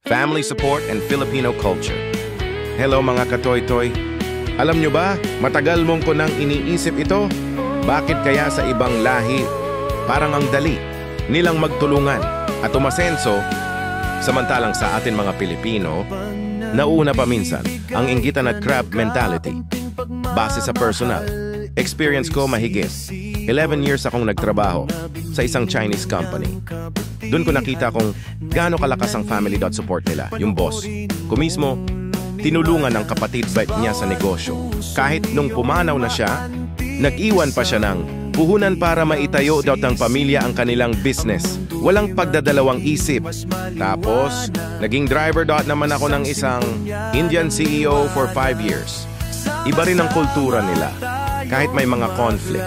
family support, and Filipino culture. Hello mga katoy-toy. Alam nyo ba, matagal mong ko nang iniisip ito. Bakit kaya sa ibang lahi, parang ang dali nilang magtulungan at umasenso, samantalang sa atin mga Pilipino, nauna pa minsan ang inggitan at crab mentality. Base sa personal experience ko mahigit 11 years akong nagtrabaho sa isang Chinese company. Doon ko nakita kung gaano kalakas ang family support nila. Yung boss ko mismo, tinulungan ng kapatid niya sa negosyo. Kahit nung pumanaw na siya, nag-iwan pa siya ng puhunan para maitayo ng pamilya ang kanilang business. Walang pagdadalawang isip. Tapos, naging driver naman ako ng isang Indian CEO for 5 years. Iba rin ang kultura nila. Kahit may mga conflict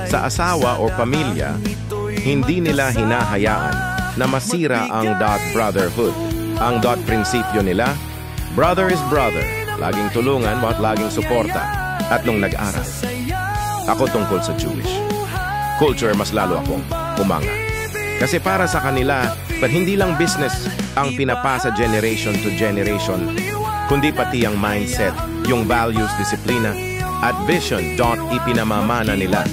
sa asawa o pamilya, hindi nila hinahayaan na masira ang brotherhood. Ang prinsipyo nila, brother is brother, laging tulungan at laging suporta. At nung nag-aral ako tungkol sa Jewish culture, mas lalo akong umanga. Kasi para sa kanila, hindi lang business ang pinapasa generation to generation, kundi pati ang mindset, yung values, disiplina, at vision ipinamamana nila.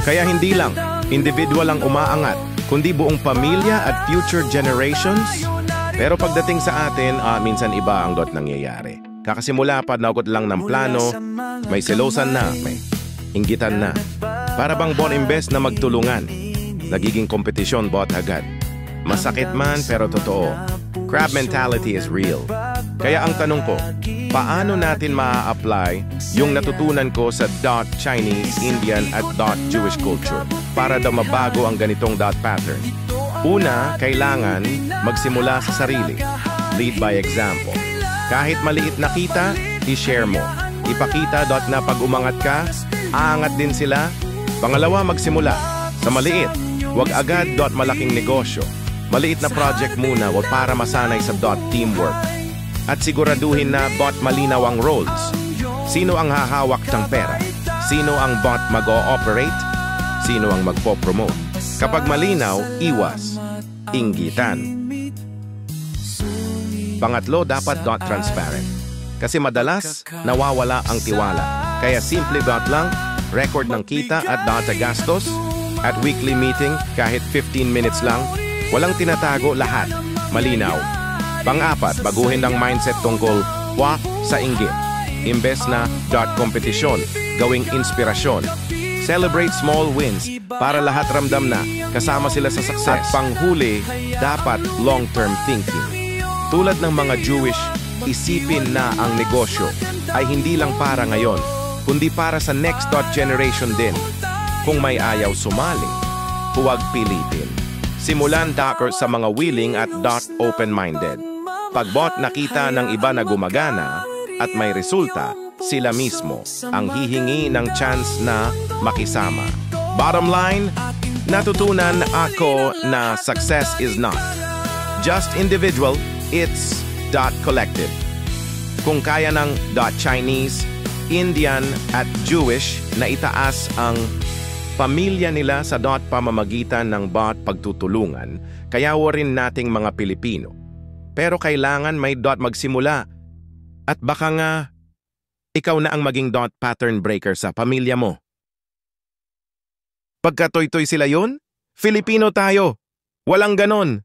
Kaya hindi lang individual ang umaangat, kundi buong pamilya at future generations. Pero pagdating sa atin, minsan iba ang nangyayari. Kakasimula pa naugot lang ng plano, may selosan na, may inggitan na. Para bang imbes na magtulungan, nagiging kompetisyon agad. Masakit man pero totoo. Crab mentality is real. Kaya ang tanong ko, paano natin maa-apply yung natutunan ko sa Chinese, Indian at Jewish culture para mabago ang ganitong pattern? Una, kailangan magsimula sa sarili. Lead by example. Kahit maliit na kita, i-share mo. Ipakita na pag umangat ka, aangat din sila. Pangalawa, magsimula sa maliit. Huwag agad malaking negosyo. Maliit na project muna para masanay sa teamwork. At siguraduhin na malinaw ang roles. Sino ang hahawak ng pera? Sino ang mag-o-operate? Sino ang magpo-promote? Kapag malinaw, iwas inggitan. Pangatlo, dapat transparent. Kasi madalas, nawawala ang tiwala. Kaya simple lang, record ng kita at gastos, at weekly meeting, kahit 15 minutes lang, walang tinatago, lahat malinaw. Pang-apat, baguhin ang mindset tungkol sa inggit. Imbes na kompetisyon, gawing inspirasyon. Celebrate small wins para lahat ramdam na kasama sila sa success. At panghuli, dapat long-term thinking. Tulad ng mga Jewish, isipin na ang negosyo ay hindi lang para ngayon, kundi para sa next generation din. Kung may ayaw sumali, huwag pilitin. Simulan sa mga willing at open-minded. Pag nakita ng iba na gumagana at may resulta, sila mismo ang hihingi ng chance na makisama. Bottom line, natutunan ako na success is not just individual, it's collective. Kung kaya ng Chinese, Indian at Jewish na itaas ang pamilya nila sa pamamagitan ng pagtutulungan, kaya rin nating mga Pilipino. Pero kailangan may magsimula. At baka nga, ikaw na ang maging pattern breaker sa pamilya mo. Pagkatoy-toy sila yun, Filipino tayo. Walang ganon.